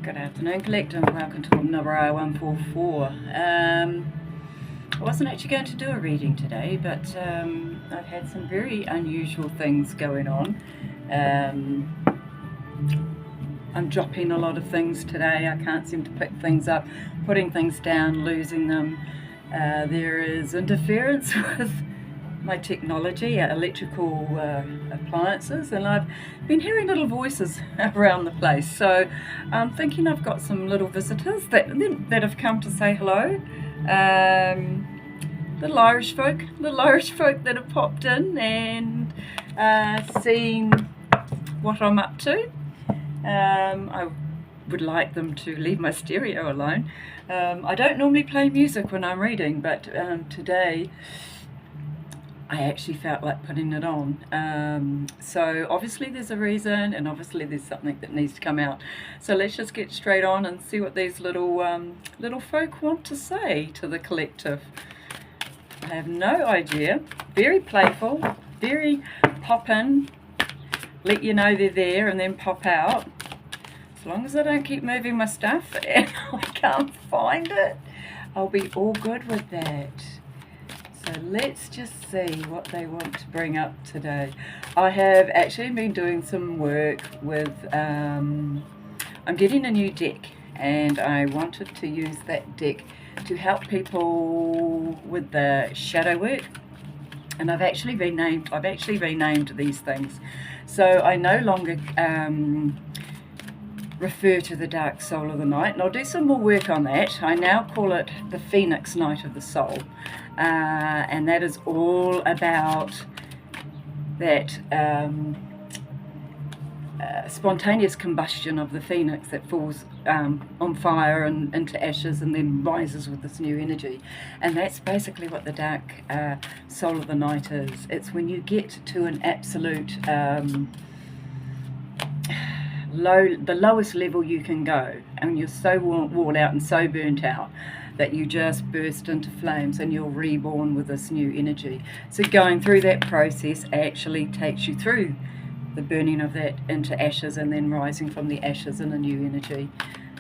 Good afternoon, Collective. Welcome to another I144. I wasn't actually going to do a reading today, but I've had some very unusual things going on. I'm dropping a lot of things today. I can't seem to pick things up, putting things down, losing them. There is interference with my technology, electrical appliances, and I've been hearing little voices around the place. So I'm thinking I've got some little visitors that have come to say hello. Little Irish folk that have popped in and seen what I'm up to. I would like them to leave my stereo alone. I don't normally play music when I'm reading, but today I actually felt like putting it on. So obviously there's a reason, and obviously there's something that needs to come out. So let's just get straight on and see what these little folk want to say to the collective. I have no idea. Very playful, very pop in, let you know they're there and then pop out. As long as I don't keep moving my stuff and I can't find it, I'll be all good with that. So let's just see what they want to bring up today. I have actually been doing some work with, I'm getting a new deck, and I wanted to use that deck to help people with the shadow work. And I've actually renamed these things. So I no longer refer to the dark soul of the night, and I'll do some more work on that. I now call it the Phoenix Night of the Soul, and that is all about that spontaneous combustion of the phoenix that falls on fire and into ashes and then rises with this new energy. And that's basically what the dark soul of the night is. It's when you get to an absolute the lowest level you can go, and you're so worn out and so burnt out that you just burst into flames and you're reborn with this new energy. So going through that process actually takes you through the burning of that into ashes and then rising from the ashes in a new energy.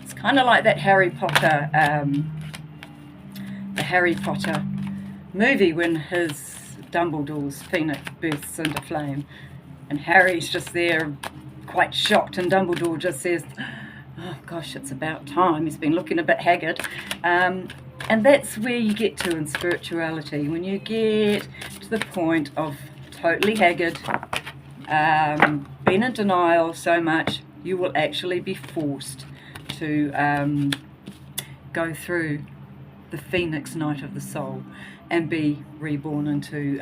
It's kind of like that Harry Potter movie when his Dumbledore's phoenix bursts into flame and Harry's just there quite shocked, and Dumbledore just says, oh gosh, it's about time. He's been looking a bit haggard. And that's where you get to in spirituality, when you get to the point of totally haggard, been in denial so much, you will actually be forced to go through the Phoenix Night of the Soul and be reborn into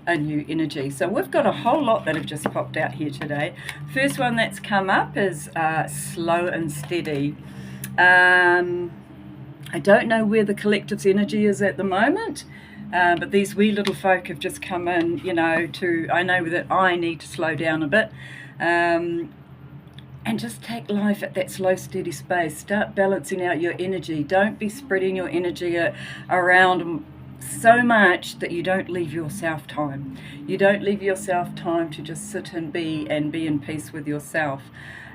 a new energy. So we've got a whole lot that have just popped out here today. First one that's come up is slow and steady. I don't know where the collective's energy is at the moment, but these wee little folk have just come in, you know, I know that I need to slow down a bit and just take life at that slow, steady space. Start balancing out your energy. Don't be spreading your energy around so much that you don't leave yourself time. You don't leave yourself time to just sit and be in peace with yourself.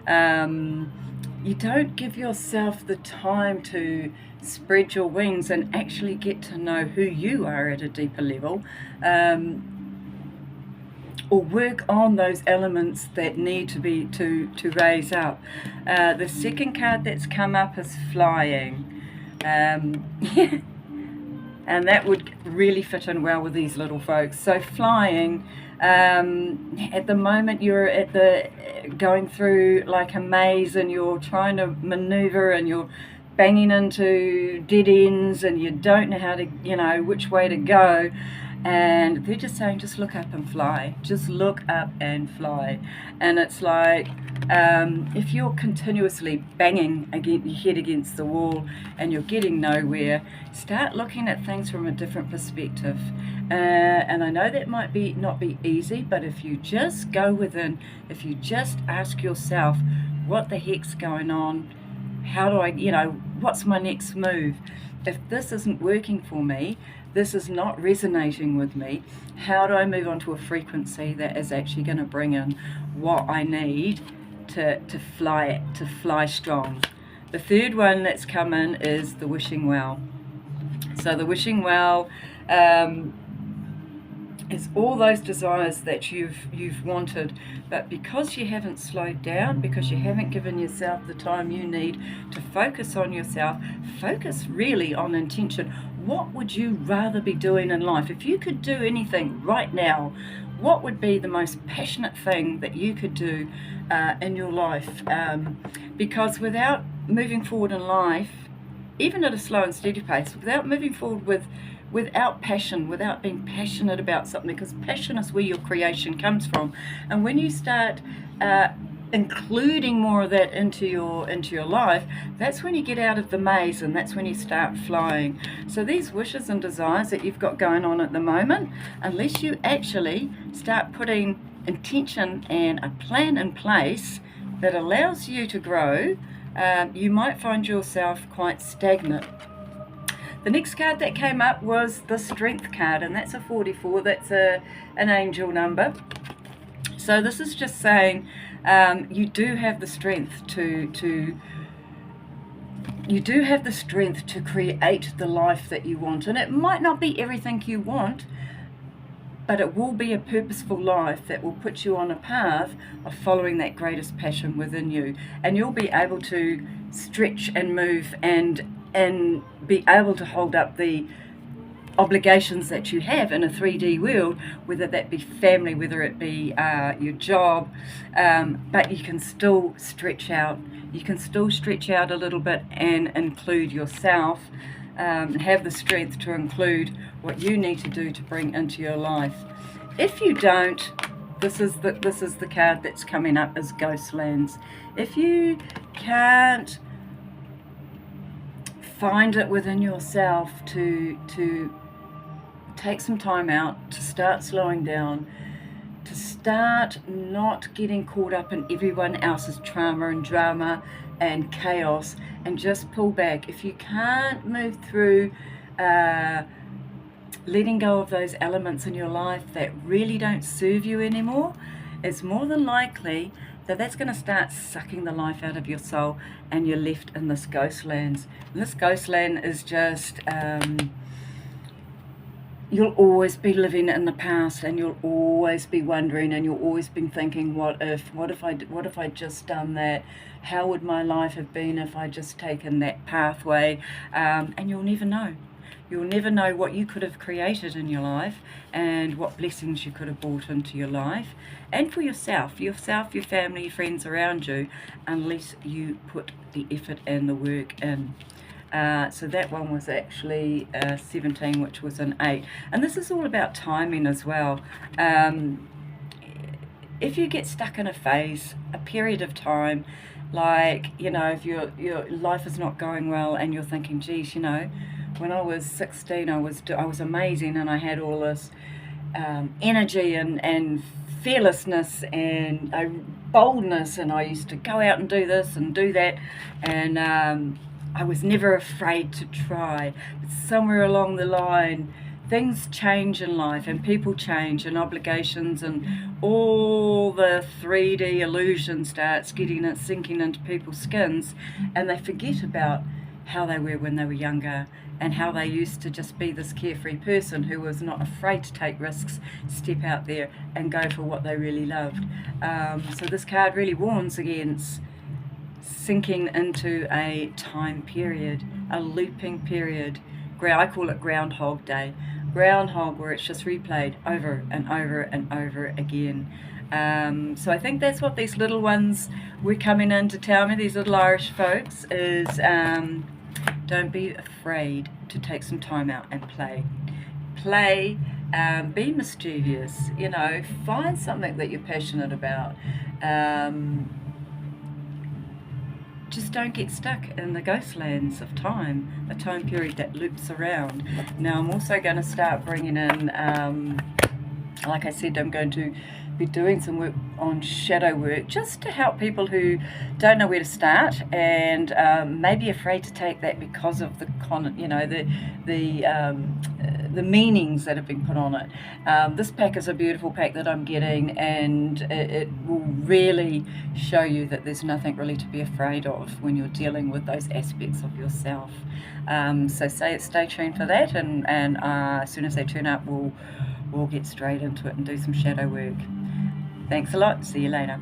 You don't give yourself the time to spread your wings and actually get to know who you are at a deeper level, or work on those elements that need to be to raise up. The second card that's come up is flying. And that would really fit in well with these little folks. So flying, at the moment you're going through like a maze, and you're trying to maneuver and you're banging into dead ends and you don't know how to, you know, which way to go. And they're just saying, just look up and fly. Just look up and fly. And it's like, if you're continuously banging your head against the wall and you're getting nowhere, start looking at things from a different perspective. And I know that might not be easy, but if you just go within, if you just ask yourself, what the heck's going on? How do I, you know, what's my next move? If this isn't working for me, this is not resonating with me, how do I move on to a frequency that is actually going to bring in what I need to fly strong. The third one that's come in is the wishing well. So the wishing well is all those desires that you've wanted, but because you haven't slowed down, because you haven't given yourself the time you need to focus on yourself, focus really on intention. What would you rather be doing in life? If you could do anything right now, what would be the most passionate thing that you could do in your life? Because without moving forward in life, even at a slow and steady pace, without moving forward without passion, without being passionate about something, because passion is where your creation comes from. And when you start including more of that into your life, that's when you get out of the maze, and that's when you start flying. So these wishes and desires that you've got going on at the moment, unless you actually start putting intention and a plan in place that allows you to grow, you might find yourself quite stagnant. The next card that came up was the Strength card, and that's a 44. That's an angel number. So this is just saying you do have the strength to create the life that you want. And it might not be everything you want, but it will be a purposeful life that will put you on a path of following that greatest passion within you. And you'll be able to stretch and move and be able to hold up the obligations that you have in a 3D world, whether that be family, whether it be your job, but you can still stretch out. You can still stretch out a little bit and include yourself, have the strength to include what you need to do to bring into your life. If you don't, this is the card that's coming up as Ghostlands. If you can't find it within yourself to take some time out, to start slowing down, to start not getting caught up in everyone else's trauma and drama and chaos, and just pull back. If you can't move through letting go of those elements in your life that really don't serve you anymore, it's more than likely that that's going to start sucking the life out of your soul, and you're left in this ghostlands. And this ghostland is just you'll always be living in the past, and you'll always be wondering, and you'll always be thinking, what if I just done that? How would my life have been if I just taken that pathway? And you'll never know. You'll never know what you could have created in your life, and what blessings you could have brought into your life, and for yourself, your family, your friends around you, unless you put the effort and the work in. So that one was actually 17, which was an 8. And this is all about timing as well. If you get stuck in a phase, a period of time, like, if your life is not going well, and you're thinking, geez, when I was 16, I was amazing, and I had all this energy and fearlessness and boldness, and I used to go out and do this and do that, and I was never afraid to try. But somewhere along the line, things change in life, and people change, and obligations, and all the 3D illusion starts sinking into people's skins, and they forget about how they were when they were younger, and how they used to just be this carefree person who was not afraid to take risks, step out there and go for what they really loved. So this card really warns against sinking into a time period, a looping period. I call it Groundhog Day. Groundhog, where it's just replayed over and over and over again. So I think that's what these little ones were coming in to tell me, these little Irish folks, is don't be afraid to take some time out and play. Be mischievous, find something that you're passionate about. Just don't get stuck in the ghostlands of time, a time period that loops around. Now I'm also going to start bringing in, like I said, I'm going to be doing some work on shadow work, just to help people who don't know where to start, and may be afraid to take that because of the the meanings that have been put on it. This pack is a beautiful pack that I'm getting, and it will really show you that there's nothing really to be afraid of when you're dealing with those aspects of yourself. So stay tuned for that, and as soon as they turn up, we'll get straight into it and do some shadow work. Thanks a lot. See you later.